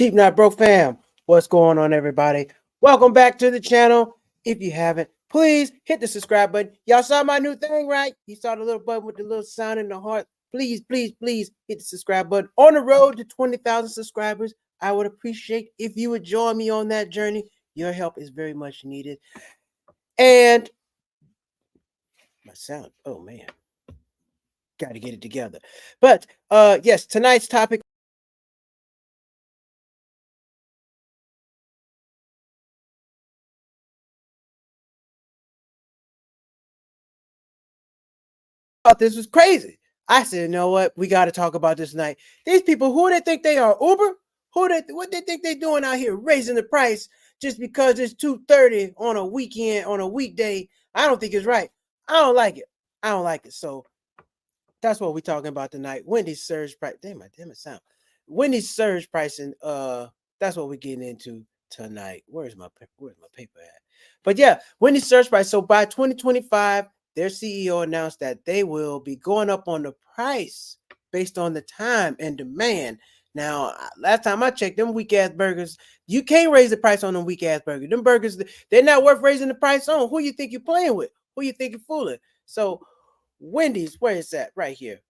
Cheap Not Broke fam, what's going on, everybody? Welcome back to the channel. If you haven't, please hit the subscribe button. Y'all saw my new thing, right? You saw the little button with the little sound in the heart. Please hit the subscribe button. On the road to 20,000 subscribers, I would appreciate if you would join me on that journey. Your help is very much needed. And my sound, oh man, got to get it together. But yes, tonight's topic. Thought this was crazy. I said, you know what? We got to talk about this tonight. These people, who they think they are? Uber? What they think they doing out here, raising the price just because it's $2.30 on a weekend, on a weekday? I don't think it's right. I don't like it. I don't like it. So that's what we're talking about tonight. Wendy's surge price. Damn it sound. Wendy's surge pricing. That's what we're getting into tonight. Where's my paper at? But yeah, Wendy's surge price. So by 2025, their CEO announced that they will be going up on the price based on the time and demand. Now, last time I checked, them weak ass burgers, you can't raise the price on them weak ass burgers. Them burgers, they're not worth raising the price on. Who you think you're playing with? Who you think you're fooling? So Wendy's, where is that? Right here.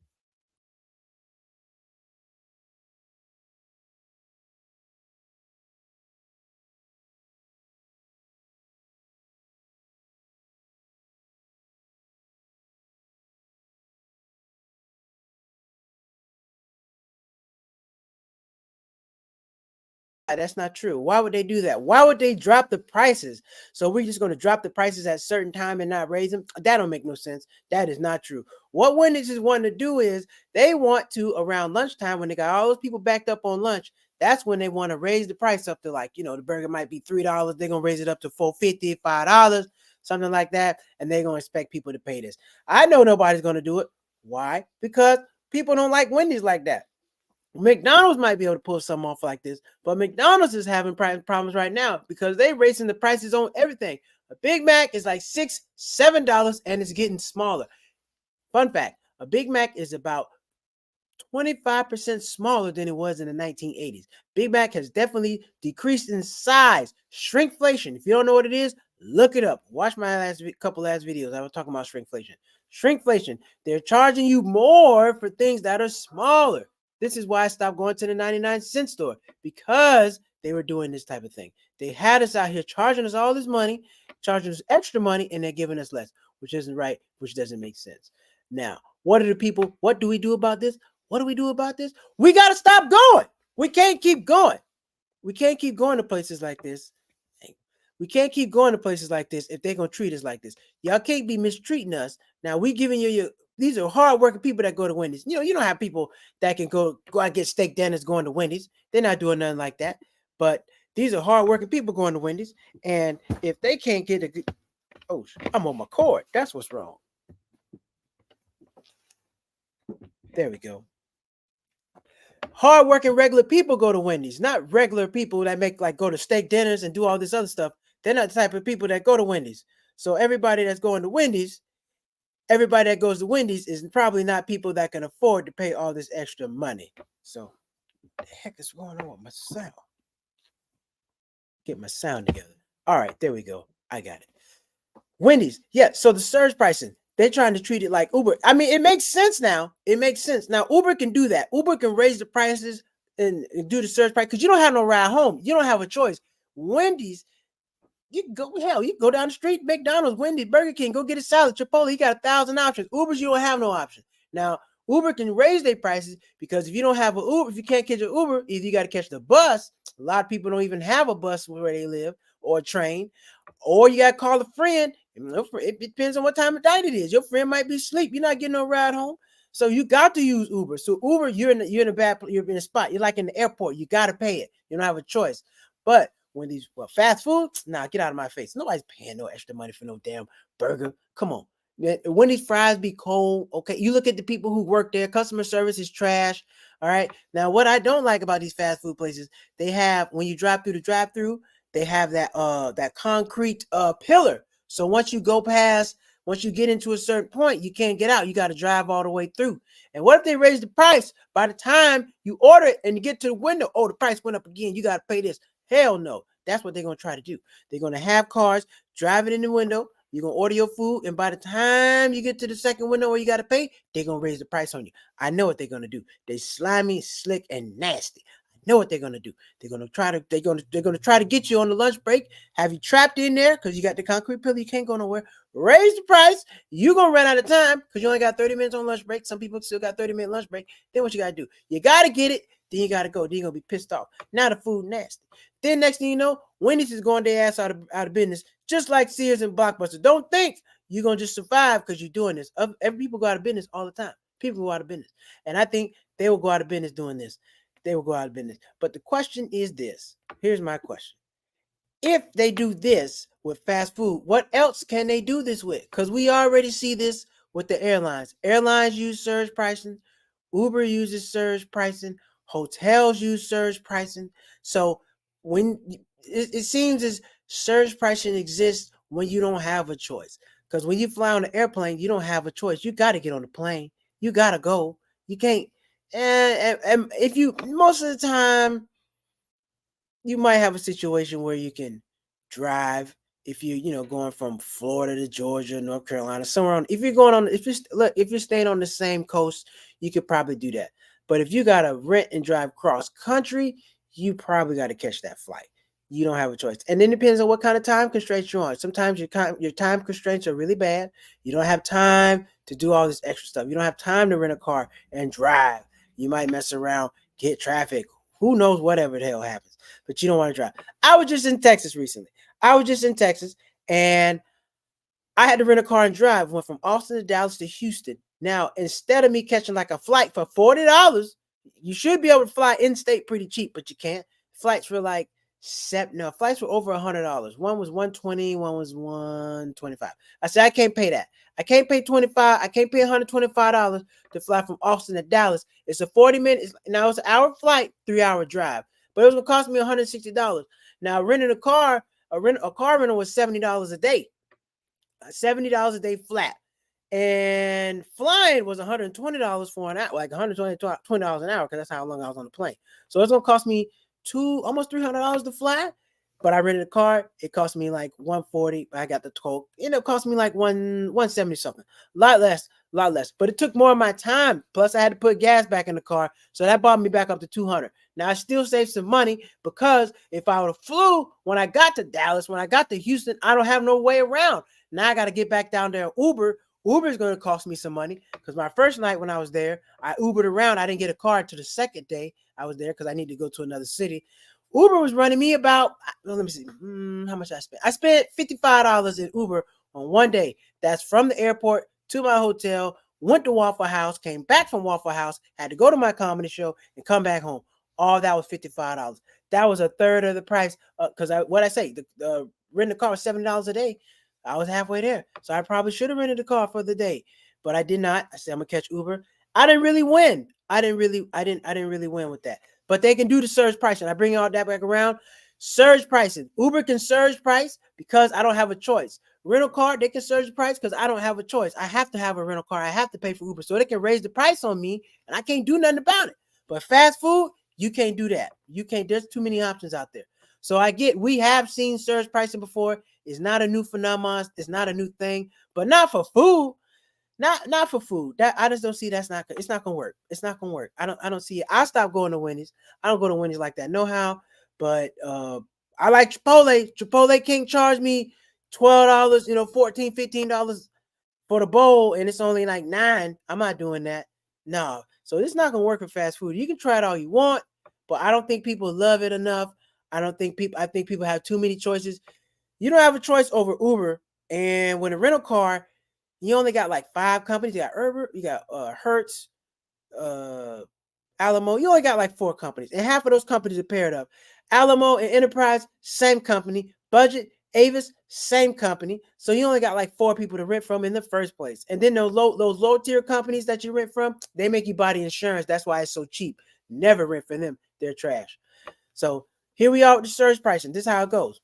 That's not true. Why would they do that? Why would they drop the prices? So we're just going to drop the prices at a certain time and not raise them? That don't make no sense. That is not true. What Wendy's is wanting to do is they want to, around lunchtime, when they got all those people backed up on lunch, that's when they want to raise the price up to, like, the burger might be $3. They're going to raise it up to $4.50, $5, something like that. And they're going to expect people to pay this. I know nobody's going to do it. Why? Because people don't like Wendy's like that. McDonald's might be able to pull something off like this, but McDonald's is having problems right now because they're raising the prices on everything. A Big Mac is like $6, $7, and it's getting smaller. Fun fact, a Big Mac is about 25% smaller than it was in the 1980s. Big Mac has definitely decreased in size. Shrinkflation. If you don't know what it is, look it up. Watch my couple last videos. I was talking about shrinkflation. Shrinkflation. They're charging you more for things that are smaller. This is why I stopped going to the 99-cent store, because they were doing this type of thing. They had us out here charging us all this money, charging us extra money, and they're giving us less, which isn't right, which doesn't make sense. Now, what do we do about this? What do we do about this? We got to stop going. We can't keep going. We can't keep going to places like this. We can't keep going to places like this if they're going to treat us like this. Y'all can't be mistreating us. Now, we giving you these are hardworking people that go to Wendy's. You don't have people that can go out and get steak dinners going to Wendy's. They're not doing nothing like that. But these are hardworking people going to Wendy's. And if they can't get a good, oh, I'm on my cord. That's what's wrong. There we go. Hardworking regular people go to Wendy's, not regular people that go to steak dinners and do all this other stuff. They're not the type of people that go to Wendy's. So everybody that's going to Wendy's, everybody that goes to Wendy's is probably not people that can afford to pay all this extra money. So what the heck is going on with my sound? Get my sound together. All right, there we go. I got it. Wendy's, yeah. So the surge pricing, they're trying to treat it like Uber. I mean, it makes sense now. It makes sense. Now, Uber can do that. Uber can raise the prices and do the surge price because you don't have no ride home. You don't have a choice. Wendy's, you can go, hell, you can go down the street, McDonald's, Wendy's, Burger King, go get a salad, Chipotle. You got 1,000 options. Uber's, you don't have no option. Now, Uber can raise their prices because if you don't have an Uber, if you can't catch an Uber, either you got to catch the bus. A lot of people don't even have a bus where they live, or a train, or you got to call a friend. It depends on what time of night it is. Your friend might be asleep. You're not getting no ride home. So you got to use Uber. So Uber, you're in a spot. You're like in the airport. You got to pay it. You don't have a choice. But when these fast food, nah, get out of my face. Nobody's paying no extra money for no damn burger. Come on. When these fries be cold, okay, you look at the people who work there, customer service is trash. All right. Now, what I don't like about these fast food places, they have, when you drive through the drive-through, they have that concrete pillar. So once you go past Once you get into a certain point, you can't get out. You got to drive all the way through. And what if they raise the price? By the time you order it and you get to the window, oh, the price went up again. You got to pay this. Hell no. That's what they're going to try to do. They're going to have cars driving in the window. You're going to order your food. And by the time you get to the second window where you got to pay, they're going to raise the price on you. I know what they're going to do. They slimy, slick, and nasty. Know what they're gonna do. They're gonna try to get you on the lunch break, have you trapped in there because you got the concrete pillar, you can't go nowhere. Raise the price, you're gonna run out of time because you only got 30 minutes on lunch break. Some people still got 30-minute lunch break. Then what you gotta do? You gotta get it, then you gotta go. Then you're gonna be pissed off. Now the food nasty. Then next thing you know, Wendy's is going their ass out of business, just like Sears and Blockbuster. Don't think you're gonna just survive because you're doing this. Every people go out of business all the time. People go out of business, and I think they will go out of business doing this. They will go out of business. But the question is this. Here's my question. If they do this with fast food, what else can they do this with? Because we already see this with the airlines. Airlines use surge pricing. Uber uses surge pricing. Hotels use surge pricing. So when it seems as surge pricing exists when you don't have a choice. Because when you fly on an airplane, you don't have a choice. You got to get on the plane. You got to go. You can't. And if you, most of the time, you might have a situation where you can drive if you going from Florida to Georgia, North Carolina, somewhere on. If you're going on, if you're staying on the same coast, you could probably do that. But if you gotta rent and drive cross country, you probably got to catch that flight. You don't have a choice, and then it depends on what kind of time constraints you're on. Sometimes your time constraints are really bad. You don't have time to do all this extra stuff. You don't have time to rent a car and drive. You might mess around, get traffic. Who knows whatever the hell happens, but you don't want to drive. I was just in Texas recently. And I had to rent a car and drive. Went from Austin to Dallas to Houston. Now, instead of me catching like a flight for $40, you should be able to fly in-state pretty cheap, but you can't. Flights were like flights were over $100. One was $120, one was $125. I said, I can't pay that. I can't pay $25. I can't pay $125 to fly from Austin to Dallas. It's a 40-minute. Now it's an hour flight, 3-hour drive, but it was gonna cost me $160. Now renting a car rental was $70 a day, $70 a day flat, and flying was $120 for an hour, like $120 an hour, because that's how long I was on the plane. So it's gonna cost me almost $300 to fly. But I rented a car. It cost me like $140. I got the toll. It cost me like $170 something. A lot less. But it took more of my time. Plus, I had to put gas back in the car, so that brought me back up to $200. Now I still saved some money because if I would have flew when I got to Dallas, when I got to Houston, I don't have no way around. Now I got to get back down there. Uber is going to cost me some money because my first night when I was there, I Ubered around. I didn't get a car until the second day I was there because I needed to go to another city. Uber was running me about, let me see, how much I spent. I spent $55 in Uber on one day. That's from the airport to my hotel, went to Waffle House, came back from Waffle House, had to go to my comedy show and come back home. All that was $55. That was a third of the price because the renting a car was $70 a day. I was halfway there. So I probably should have rented a car for the day, but I did not. I said, I'm gonna catch Uber. I didn't really win. I didn't really win with that. But they can do the surge pricing. I bring all that back around. Surge pricing. Uber can surge price because I don't have a choice. Rental car, they can surge the price because I don't have a choice. I have to have a rental car. I have to pay for Uber. So they can raise the price on me and I can't do nothing about it. But fast food, you can't do that. You can't. There's too many options out there. So we have seen surge pricing before. It's not a new phenomenon. It's not a new thing, but not for food. Not for food. That I just don't see. It's not gonna work. It's not gonna work. I don't see it. I stopped going to Wendy's. I don't go to Wendy's like that. No how. But I like Chipotle. Chipotle can't charge me $12, $14, $15 for the bowl, and it's only like $9. I'm not doing that. No. So it's not gonna work with fast food. You can try it all you want, but I don't think people love it enough. I think people have too many choices. You don't have a choice over Uber, and when a rental car, you only got like 5 companies. You got Uber, you got Hertz, Alamo. You only got like 4 companies, and half of those companies are paired up. Alamo and Enterprise, same company. Budget, Avis, same company. So you only got like 4 people to rent from in the first place. And then those low tier companies that you rent from, they make you buy the insurance. That's why it's so cheap. Never rent from them. They're trash. So here we are with the surge pricing. This is how it goes.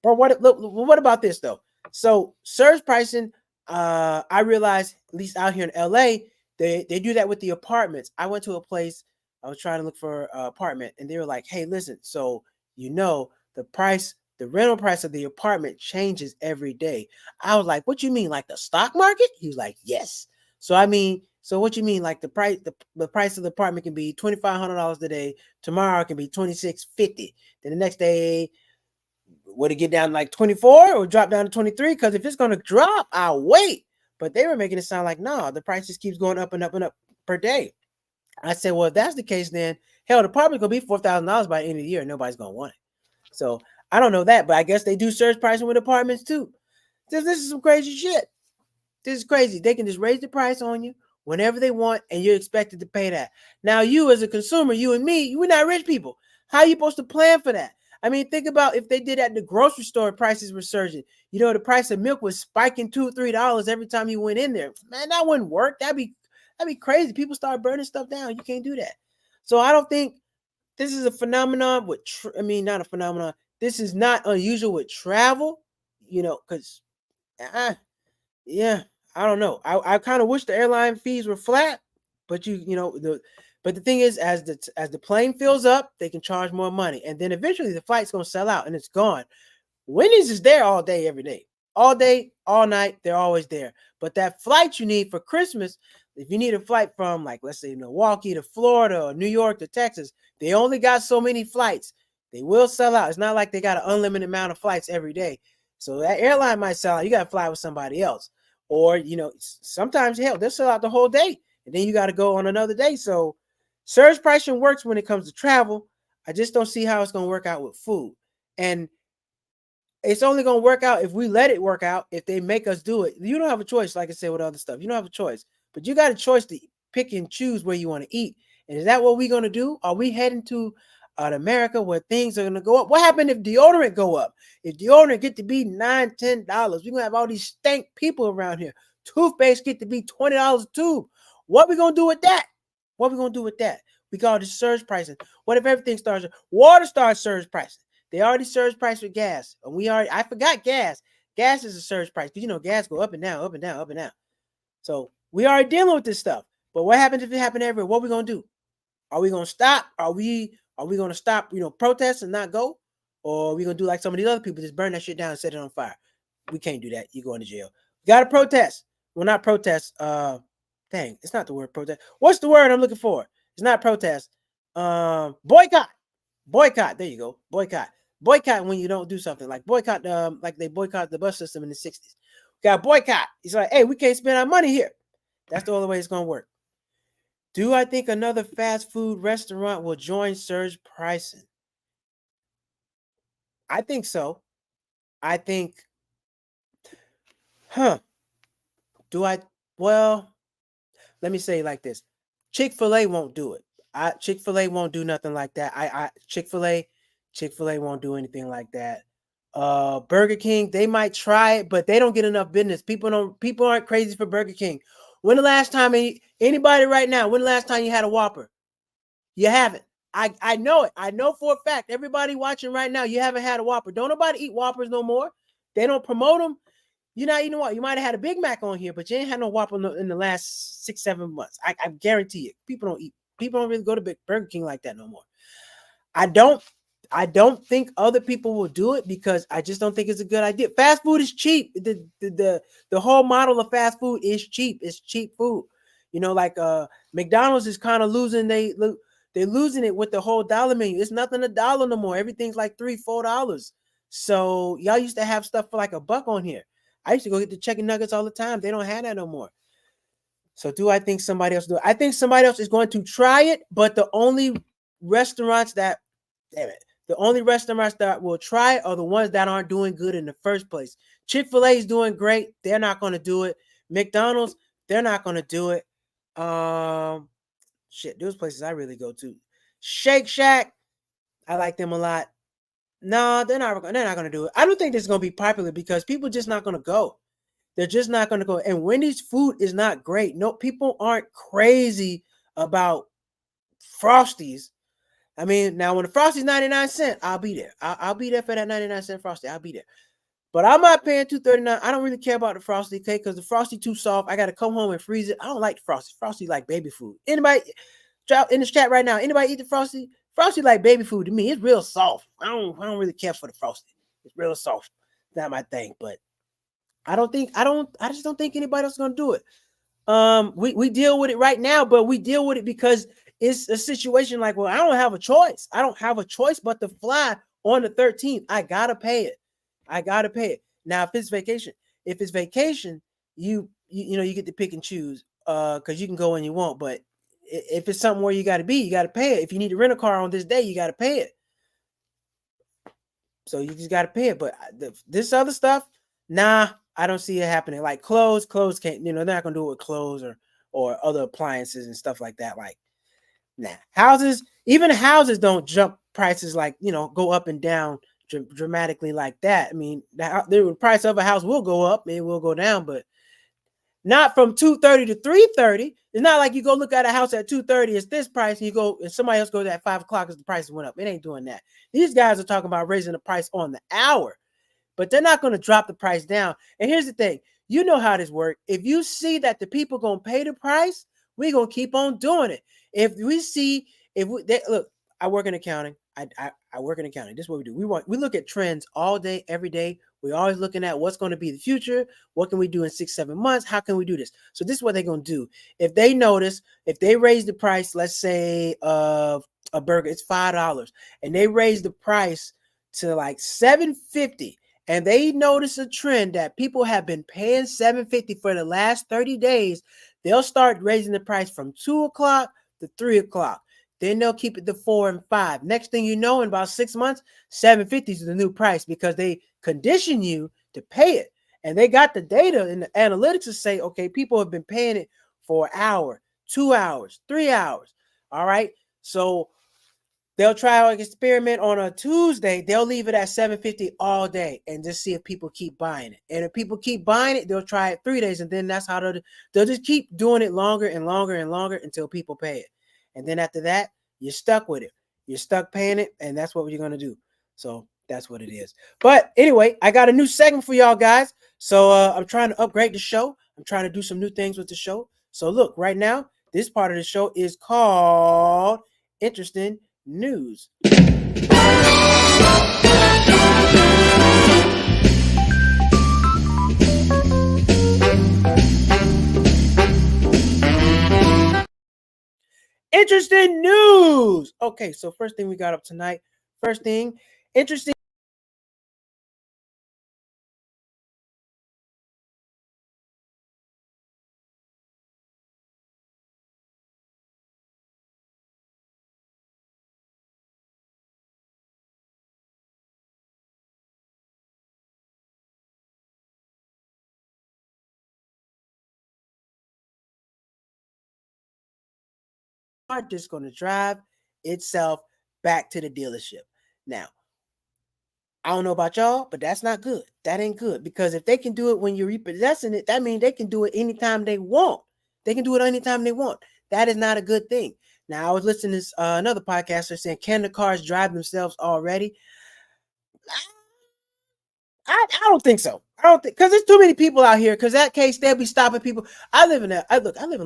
But what about this though? So surge pricing, I realized, at least out here in LA, they do that with the apartments. I went to a place, I was trying to look for an apartment, and they were like, "Hey, listen, so the price, the rental price of the apartment changes every day." I was like, "What you mean, like the stock market?" He was like, "Yes." So I mean, so what you mean, like the price of the apartment can be $2,500 today. Tomorrow it can be $2,650. Then the next day, would it get down to like 24 or drop down to 23? Because if it's going to drop, I'll wait. But they were making it sound like, no, the price just keeps going up and up and up per day. I said, well, if that's the case, then hell, the apartment's going to be $4,000 by the end of the year. And nobody's going to want it. So I don't know that, but I guess they do surge pricing with apartments too. This is some crazy shit. This is crazy. They can just raise the price on you whenever they want, and you're expected to pay that. Now, you as a consumer, you and me, we're not rich people. How are you supposed to plan for that? I mean, think about if they did that at the grocery store, prices were surging. The price of milk was spiking $2 or $3 every time you went in there. Man, that wouldn't work. That'd be crazy. People start burning stuff down. You can't do that. So I don't think this is a phenomenon with. Not a phenomenon. This is not unusual with travel. Because yeah, I don't know. I kind of wish the airline fees were flat, but the thing is, as the plane fills up, they can charge more money, and then eventually the flight's gonna sell out and it's gone. Wendy's is there all day, every day, all day, all night. They're always there. But that flight you need for Christmas, if you need a flight from, like, let's say Milwaukee to Florida or New York to Texas, they only got so many flights. They will sell out. It's not like they got an unlimited amount of flights every day. So that airline might sell out. You got to fly with somebody else. Or, sometimes, hell, they'll sell out the whole day. And then you got to go on another day. So surge pricing works when it comes to travel. I just don't see how it's going to work out with food. And it's only going to work out if we let it work out, if they make us do it. You don't have a choice, like I said, with other stuff. You don't have a choice. But you got a choice to pick and choose where you want to eat. And is that what we're going to do? Are we heading to an America where things are going to go up? What happened if deodorant go up? If deodorant get to be $9, $10, we're going to have all these stank people around here. Toothpaste get to be $20 a tube. What we going to do with that? What we going to do with that? We call this surge pricing. What if everything starts? Water starts surge pricing. They already surge price with gas. And I forgot gas. Gas is a surge price. Because gas go up and down, up and down, up and down. So we are dealing with this stuff. But what happens if it happens everywhere? What are we gonna do? Are we gonna stop? Are we gonna stop, protest and not go? Or are we gonna do like some of these other people, just burn that shit down and set it on fire? We can't do that. You're going to jail. We gotta protest. Well, not protest. Dang, it's not the word protest. What's the word I'm looking for? It's not protest. Boycott. Boycott. There you go. Boycott. Boycott when you don't do something, like boycott. Like they boycott the bus system in the 60s. Got boycott. It's like, hey, we can't spend our money here. That's the only way it's gonna work. Do I think another fast food restaurant will join surge pricing? I think so. I think, huh? Do I? Well, let me say it like this: Chick-fil-A won't do it. Chick-fil-A won't do nothing like that. Chick-fil-A won't do anything like that. Burger King, they might try it, but they don't get enough business. People aren't crazy for Burger King. When the last time anybody right now, when the last time you had a Whopper? You haven't. I know it. I know for a fact. Everybody watching right now, you haven't had a Whopper. Don't nobody eat Whoppers no more. They don't promote them. You're not eating what? You might have had a Big Mac on here, but you ain't had no Whopper in the last 6-7 months. I guarantee it. People don't really go to Burger King like that no more. I don't think other people will do it because I just don't think it's a good idea. Fast food is cheap. The whole model of fast food is cheap. It's cheap food. Like McDonald's is kind of losing they're losing it with the whole dollar menu. It's nothing $1 no more. Everything's like $3-4. So y'all used to have stuff for like $1 on here. I used to go get the chicken nuggets all the time. They don't have that no more. So do I think somebody else do it? I think somebody else is going to try it, but the only restaurants that will try it are the ones that aren't doing good in the first place. Chick-fil-A is doing great. They're not going to do it. McDonald's, they're not going to do it. Those places I really go to. Shake Shack, I like them a lot. No, they're not going to do it. I don't think this is going to be popular because people are just not going to go. They're just not going to go. And Wendy's food is not great. No, people aren't crazy about Frosties. I mean, now when the Frosty's 99 cents, I'll be there. I'll be there for that 99 cent Frosty. I'll be there. But I'm not paying $239. I don't really care about the frosty cake because the frosty too soft. I gotta come home and freeze it. I don't like the frosty. Frosty like baby food. Anybody drop in the chat right now? Anybody eat the frosty? Frosty like baby food to me. It's real soft. I don't really care for the frosty. It's real soft. Not my thing. But I just don't think anybody else is gonna do it. We deal with it right now, but we deal with it because it's a situation like, well, I don't have a choice. I don't have a choice but to fly on the 13th. I gotta pay it. I gotta pay it. Now, if it's vacation, you get to pick and choose. Because you can go when you want, but if it's something where you gotta be, you gotta pay it. If you need to rent a car on this day, you gotta pay it. So you just gotta pay it. But this other stuff, nah, I don't see it happening. Like clothes can't, they're not gonna do it with clothes or other appliances and stuff like that. Like, nah. Even houses don't jump prices like, go up and down dramatically like that. I mean, the price of a house will go up, it will go down, but not from 230 to 330. It's not like you go look at a house at 230, it's this price, and you go and somebody else goes at 5 o'clock because the price went up. It ain't doing that. These guys are talking about raising the price on the hour, but they're not going to drop the price down. And here's the thing, you know how this works. If you see that the people going to pay the price, we're going to keep on doing it. Look, I work in accounting. I work in accounting. This is what we do. We look at trends all day, every day. We're always looking at what's going to be the future. What can we do in 6-7 months? How can we do this? So this is what they're going to do. If they raise the price, let's say of a burger, it's $5, and they raise the price to like $7.50, and they notice a trend that people have been paying $7.50 for the last 30 days, they'll start raising the price from 2 o'clock to 3 o'clock. Then they'll keep it to 4 and 5. Next thing you know, in about 6 months, $7.50 is the new price because they condition you to pay it. And they got the data and the analytics to say, okay, people have been paying it for an hour, 2 hours, 3 hours. All right. So they'll try an experiment on a Tuesday. They'll leave it at $7.50 all day and just see if people keep buying it. And if people keep buying it, they'll try it 3 days. And then that's how they'll just keep doing it longer and longer and longer until people pay it. And then after that, you're stuck with it. You're stuck paying it. And that's what you're going to do. So that's what it is. But anyway, I got a new segment for y'all guys. So I'm trying to upgrade the show. I'm trying to do some new things with the show. So look, right now, this part of the show is called Interesting News. Interesting news. Okay, so first thing we got up tonight. First thing, interesting. Are just going to drive itself back to the dealership. Now, I don't know about y'all, but that's not good. That ain't good because if they can do it when you're repossessing it, that means they can do it anytime they want. They can do it anytime they want. That is not a good thing. Now, I was listening to another podcaster saying, can the cars drive themselves already? I don't think so. I don't think because there's too many people out here. Because that case, they'll be stopping people. I live in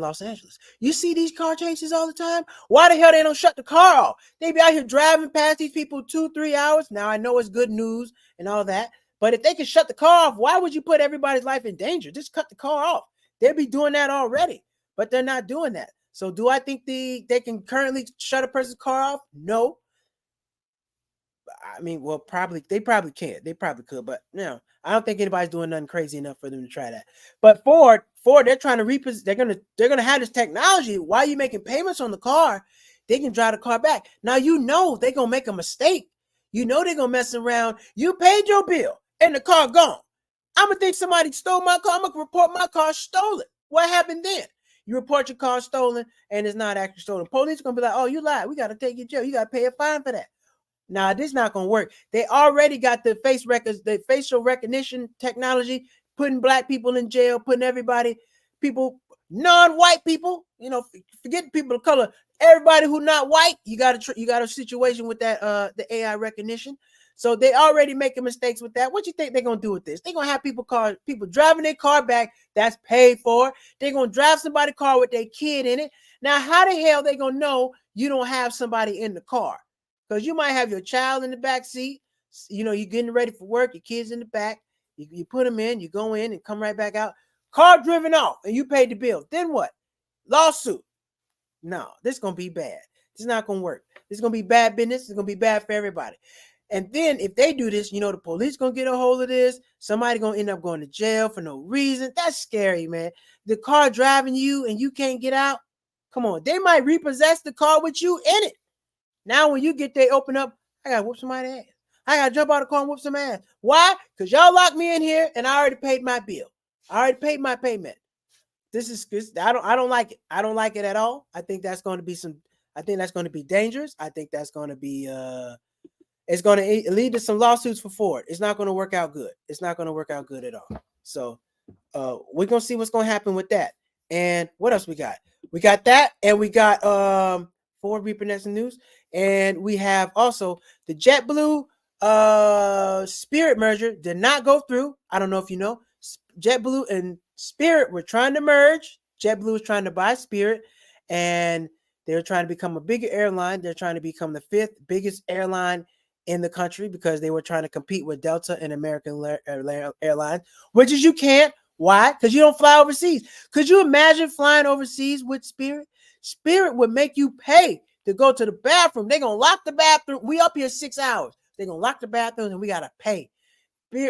Los Angeles. You see these car chases all the time. Why the hell they don't shut the car off? They be out here driving past these people 2-3 hours. Now I know it's good news and all that, but if they can shut the car off, why would you put everybody's life in danger? Just cut the car off. They'll be doing that already, but they're not doing that. So do I think they can currently shut a person's car off? No. I mean, well, they probably can. They probably could, but I don't think anybody's doing nothing crazy enough for them to try that. But Ford, they're trying to repossess. They're gonna have this technology. Why are you making payments on the car? They can drive the car back. Now they're gonna make a mistake. They're gonna mess around. You paid your bill and the car gone. I'm gonna think somebody stole my car. I'm gonna report my car stolen. What happened then? You report your car stolen and it's not actually stolen. Police are gonna be like, "Oh, you lied. We gotta take you to jail. You gotta pay a fine for that." Nah, this not gonna work. They already got the the facial recognition technology, putting black people in jail, putting non-white people, forget people of color. Everybody who not white, you got a situation with that the AI recognition. So they already making mistakes with that. What you think they're gonna do with this? They're gonna have people driving their car back that's paid for. They're gonna drive somebody's car with their kid in it. Now, how the hell they gonna know you don't have somebody in the car? Because you might have your child in the back seat. You're getting ready for work, your kids in the back. You put them in, you go in and come right back out. Car driven off, and you paid the bill. Then what? Lawsuit. No, this is gonna be bad. This is not gonna work. This is gonna be bad business. It's gonna be bad for everybody. And then if they do this, the police gonna get a hold of this. Somebody gonna end up going to jail for no reason. That's scary, man. The car driving you and you can't get out. Come on, they might repossess the car with you in it. Now when you get there, open up, I gotta whoop somebody's ass. I gotta jump out of the car and whoop some ass. Why? Because y'all locked me in here and I already paid my bill. I already paid my payment. This is I don't like it. I don't like it at all. I think that's going to be dangerous. I think that's going to be it's going to lead to some lawsuits for Ford. It's not going to work out good. It's not going to work out good at all. So we're going to see what's going to happen with that. And what else we got? We got that, and we got Ford reproducing news, and we have also the JetBlue Spirit merger did not go through. I don't know if you know. JetBlue and Spirit were trying to merge. JetBlue was trying to buy Spirit, and they're trying to become a bigger airline. They're trying to become the 5th biggest airline in the country because they were trying to compete with Delta and American Airlines, which is you can't. Why? Because you don't fly overseas. Could you imagine flying overseas with Spirit? Spirit would make you pay to go to the bathroom. They're going to lock the bathroom. We up here 6 hours. They're going to lock the bathrooms and we got to pay.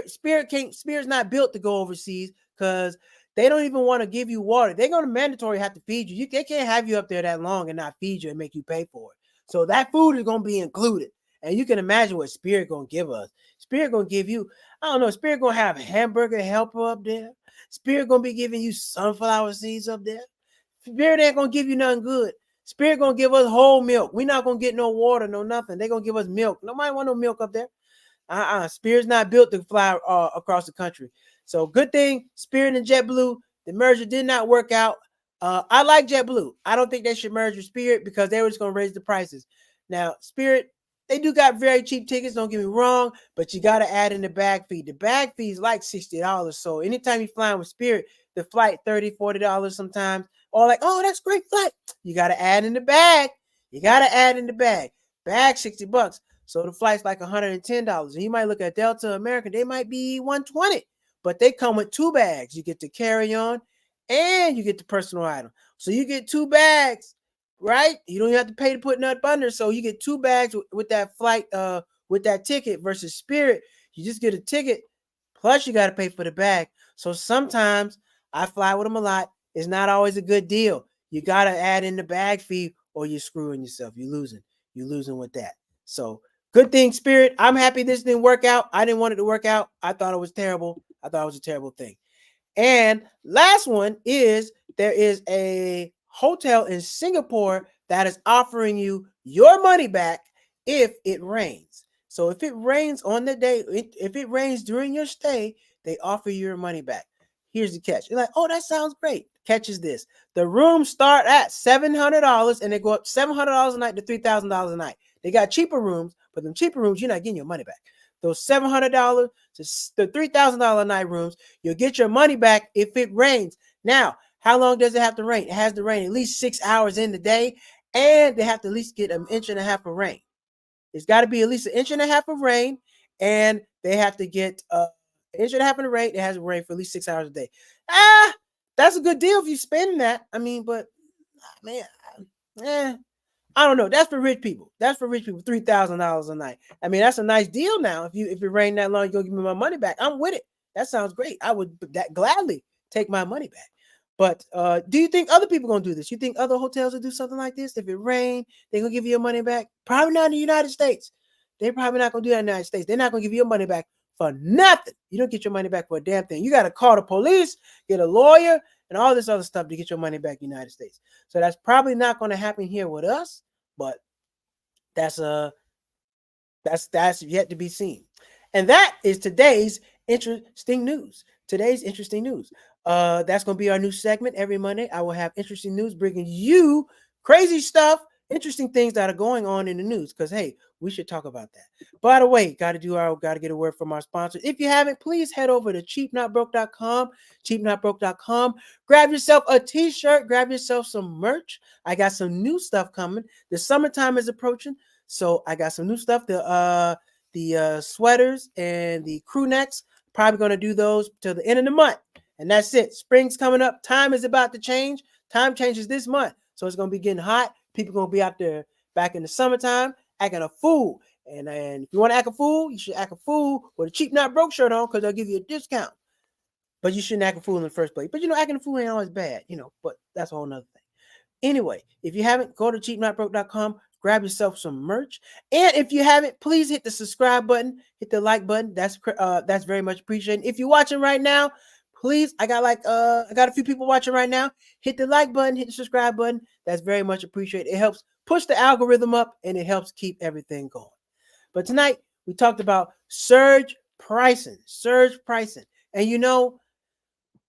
Spirit's not built to go overseas because they don't even want to give you water. They're going to mandatory have to feed you. They can't have you up there that long and not feed you and make you pay for it. So that food is going to be included. And you can imagine what Spirit going to give us. Spirit going to give you, I don't know, Spirit going to have hamburger helper up there. Spirit going to be giving you sunflower seeds up there. Spirit ain't going to give you nothing good. Spirit going to give us whole milk. We're not going to get no water, no nothing. They're going to give us milk. Nobody want no milk up there. Spirit's not built to fly across the country. So good thing Spirit and JetBlue, the merger did not work out. I like JetBlue. I don't think they should merge with Spirit because they were just going to raise the prices. Now, Spirit, they do got very cheap tickets, don't get me wrong, but you got to add in the bag fee. The bag fee is like $60. So anytime you're flying with Spirit, the flight $30, $40 sometimes. Or like, oh, that's great flight. You got to add in the bag. You got to add in the bag. Bag $60. So the flight's like $110. And you might look at Delta American, they might be $120, but they come with 2 bags. You get the carry-on and you get the personal item. So you get 2 bags, right? You don't have to pay to put nut under. So you get 2 bags with that flight, with that ticket versus Spirit. You just get a ticket, plus you got to pay for the bag. So sometimes I fly with them a lot. It's not always a good deal. You got to add in the bag fee or you're screwing yourself. You're losing. You're losing with that. So good thing, Spirit. I'm happy this didn't work out. I didn't want it to work out. I thought it was terrible. I thought it was a terrible thing. And last one is there is a hotel in Singapore that is offering you your money back if it rains. So if it rains on the day, if it rains during your stay, they offer you your money back. Here's the catch. You're like, oh, that sounds great. Catch is this. The rooms start at $700 and they go up $700 a night to $3,000 a night. They got cheaper rooms, but them cheaper rooms, you're not getting your money back. Those $700 to the $3,000 a night rooms, you'll get your money back if it rains. Now, how long does it have to rain? It has to rain at least 6 hours in the day, and they have to at least get 1.5 inches of rain. It's got to be at least 1.5 inches of rain, and they have to get 1.5 inches of rain. It has to rain for at least 6 hours a day. That's a good deal if you're spending that. I mean, but man, I don't know. That's for rich people. That's for rich people. $3,000 a night. I mean, that's a nice deal now. If it rained that long, you're gonna give me my money back. I'm with it. That sounds great. I would gladly take my money back. But do you think other people gonna do this? You think other hotels will do something like this? If it rained, they're gonna give you your money back? Probably not in the United States. They're probably not gonna do that in the United States. They're not gonna give you your money back for nothing. You don't get your money back for a damn thing. You got to call the police, get a lawyer, and all this other stuff to get your money back in the United States. So that's probably not going to happen here with us, but that's yet to be seen. And that is today's interesting news. That's going to be our new segment every Monday. I will have interesting news bringing you crazy stuff interesting things that are going on in the news. Because hey, we should talk about that. By the way, got to get a word from our sponsor. If you haven't, please head over to cheapnotbroke.com, cheapnotbroke.com. Grab yourself a t-shirt, grab yourself some merch. I got some new stuff coming. The summertime is approaching, so I got some new stuff. The sweaters and the crew necks. Probably gonna do those till the end of the month, and that's it. Spring's coming up. Time is about to change. Time changes this month, so it's gonna be getting hot. People gonna be out there back in the summertime acting a fool. And if you want to act a fool, you should act a fool with a cheap not broke shirt on because they'll give you a discount. But you shouldn't act a fool in the first place. But acting a fool ain't always bad, but that's a whole nother thing. Anyway, if you haven't, go to cheapnotbroke.com, grab yourself some merch. And if you haven't, please hit the subscribe button, hit the like button. That's very much appreciated. If you're watching right now, please, I got a few people watching right now. Hit the like button, hit the subscribe button. That's very much appreciated. It helps push the algorithm up and it helps keep everything going. But tonight we talked about surge pricing. And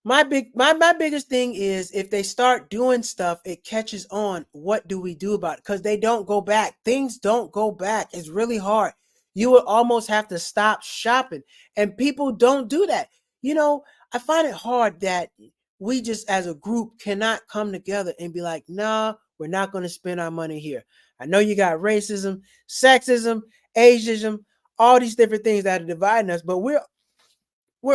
my biggest thing is if they start doing stuff, it catches on. What do we do about it? Because they don't go back. Things don't go back. It's really hard. You would almost have to stop shopping. And people don't do that. I find it hard that we just as a group cannot come together and be like, nah, we're not going to spend our money here. I know you got racism, sexism, ageism, all these different things that are dividing us, but we're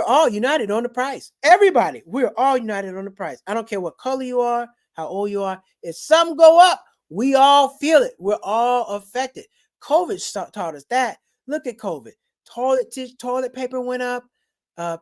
all united on the price. Everybody, we're all united on the price. I don't care what color you are, how old you are. If something go up, we all feel it. We're all affected. COVID taught us that. Look at COVID. Toilet paper went up.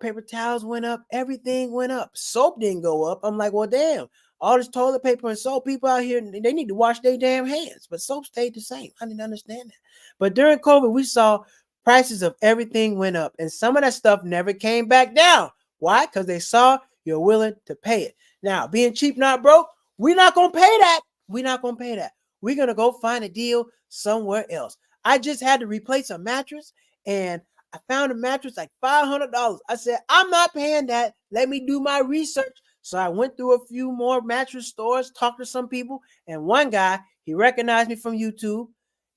Paper towels went up. Everything went up. Soap didn't go up. I'm like, well, damn. All this toilet paper and soap, people out here, they need to wash their damn hands. But soap stayed the same. I didn't understand that. But during COVID, we saw prices of everything went up. And some of that stuff never came back down. Why? Because they saw you're willing to pay it. Now, being cheap, not broke, we're not going to pay that. We're not going to pay that. We're going to go find a deal somewhere else. I just had to replace a mattress, and I found a mattress like $500. I said, I'm not paying that. Let me do my research. So I went through a few more mattress stores, talked to some people, and one guy, he recognized me from YouTube.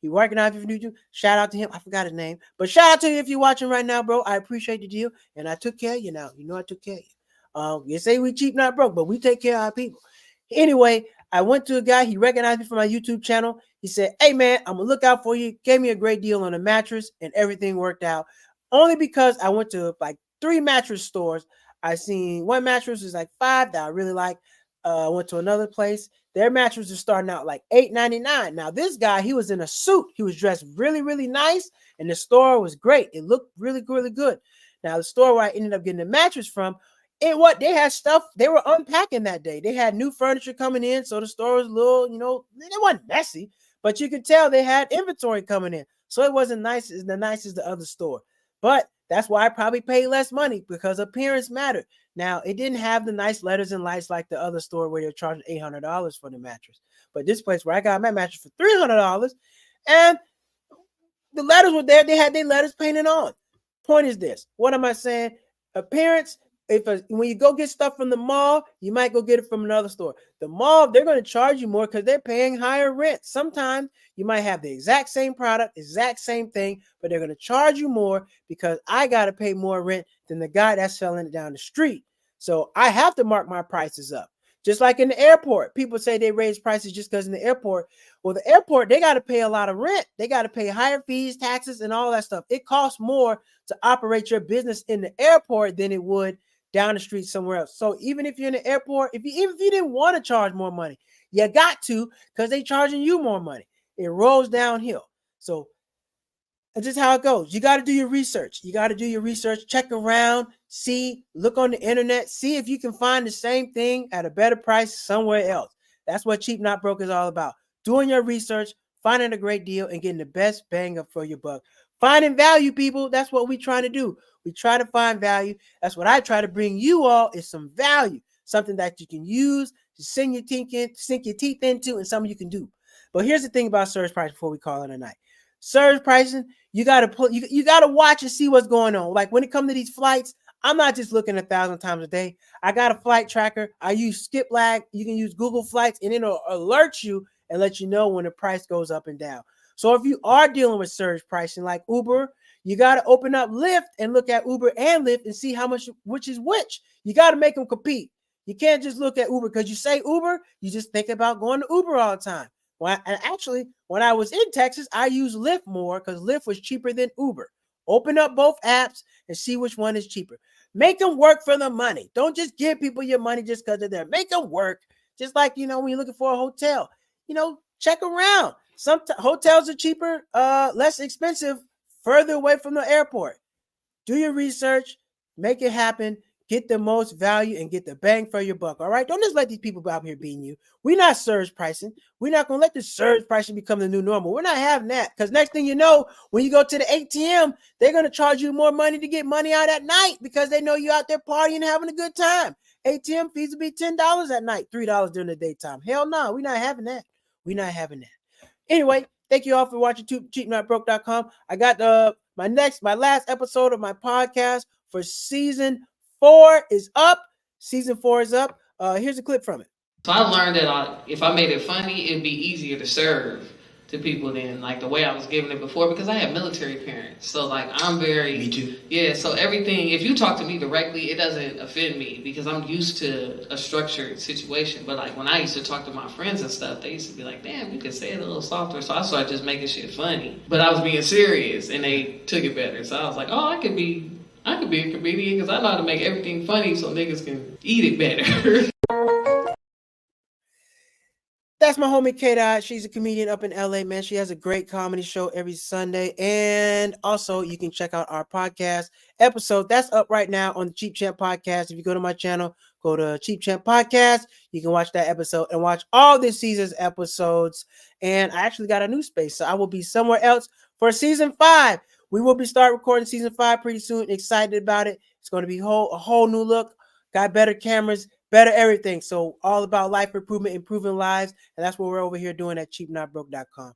Shout out to him. I forgot his name. But shout out to you if you're watching right now, bro. I appreciate the deal. And I took care of you now. I took care of you. You say we cheap, not broke, but we take care of our people. Anyway, I went to a guy. He recognized me from my YouTube channel. He said, hey, man, I'm going to look out for you. Gave me a great deal on a mattress, and everything worked out. Only because I went to like 3 mattress stores. I seen one mattress was like $5 that I really like. I went to another place. Their mattress was starting out like $8.99. Now, this guy, he was in a suit. He was dressed really, really nice, and the store was great. It looked really, really good. Now, the store where I ended up getting the mattress from, they had stuff, they were unpacking that day. They had new furniture coming in, so the store was a little, it wasn't messy, but you could tell they had inventory coming in. So it wasn't nice as the other store. But that's why I probably paid less money, because appearance mattered. Now, it didn't have the nice letters and lights like the other store where they're charging $800 for the mattress. But this place where I got my mattress for $300, and the letters were there. They had their letters painted on. Point is this. What am I saying? Appearance. When you go get stuff from the mall, you might go get it from another store. The mall, they're going to charge you more because they're paying higher rent. Sometimes you might have the exact same product, exact same thing, but they're going to charge you more because I got to pay more rent than the guy that's selling it down the street. So I have to mark my prices up. Just like in the airport, people say they raise prices just because in the airport. Well, the airport, they got to pay a lot of rent. They got to pay higher fees, taxes, and all that stuff. It costs more to operate your business in the airport than it would down the street somewhere else. So even if you're in the airport, if you didn't want to charge more money, you got to, because they charging you more money. It rolls downhill. So that's just how it goes. You got to do your research. Check around, look on the internet, see if you can find the same thing at a better price somewhere else. That's what Cheap Not Broke is all about. Doing your research, finding a great deal, and getting the best bang up for your buck. Finding value, people. That's what we try to do. We try to find value. That's what I try to bring you all, is some value. Something that you can use to sink your teeth into, and something you can do. But here's the thing about surge price before we call it a night. Surge pricing, you gotta watch and see what's going on. Like when it comes to these flights, I'm not just looking 1,000 times a day. I got a flight tracker. I use Skip Lag. You can use Google Flights, and it'll alert you and let you know when the price goes up and down. So if you are dealing with surge pricing like Uber, you got to open up Lyft and look at Uber and Lyft and see how much which is which. You got to make them compete. You can't just look at Uber because you say Uber, you just think about going to Uber all the time. And actually, when I was in Texas, I used Lyft more because Lyft was cheaper than Uber. Open up both apps and see which one is cheaper. Make them work for the money. Don't just give people your money just because they're there. Make them work. Just like, when you're looking for a hotel, check around. Some hotels are cheaper, less expensive, further away from the airport. Do your research, make it happen, get the most value and get the bang for your buck. All right. Don't just let these people out here beating you. We're not surge pricing. We're not going to let the surge pricing become the new normal. We're not having that because next thing you know, when you go to the ATM, they're going to charge you more money to get money out at night because they know you're out there partying and having a good time. ATM fees will be $10 at night, $3 during the daytime. Hell no, we're not having that. We're not having that. Anyway, thank you all for watching cheapnotbroke.com. I got my last episode of my podcast for season 4 is up. Season 4 is up. Here's a clip from it. So I learned that if I made it funny, it'd be easier to serve to people than like the way I was giving it before because I have military parents. So like I'm very Me too. Yeah, so everything, if you talk to me directly, it doesn't offend me because I'm used to a structured situation. But like when I used to talk to my friends and stuff, they used to be like, damn, you could say it a little softer. So I started just making shit funny. But I was being serious and they took it better. So I was like, oh, I could be a comedian because I know how to make everything funny so niggas can eat it better. That's my homie K-Dot. She's a comedian up in LA, man. She has a great comedy show every Sunday. And also, you can check out our podcast episode. That's up right now on the Cheap Champ Podcast. If you go to my channel, go to Cheap Champ Podcast. You can watch that episode and watch all this season's episodes. And I actually got a new space, so I will be somewhere else for season 5. We will be start recording season 5 pretty soon. Excited about it. It's going to be a whole new look. Got better cameras, better everything. So all about life improvement, improving lives. And that's what we're over here doing at cheapnotbroke.com.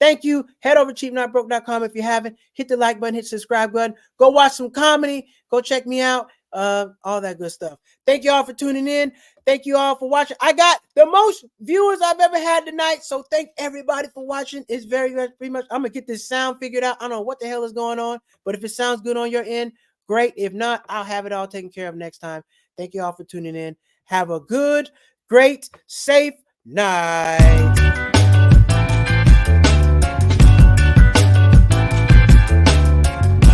Thank you. Head over to cheapnotbroke.com if you haven't. Hit the like button, hit the subscribe button. Go watch some comedy. Go check me out. All that good stuff. Thank you all for tuning in. Thank you all for watching. I got the most viewers I've ever had tonight. So thank everybody for watching. It's very pretty much. I'm going to get this sound figured out. I don't know what the hell is going on. But if it sounds good on your end, great. If not, I'll have it all taken care of next time. Thank you all for tuning in. Have a good, great, safe night.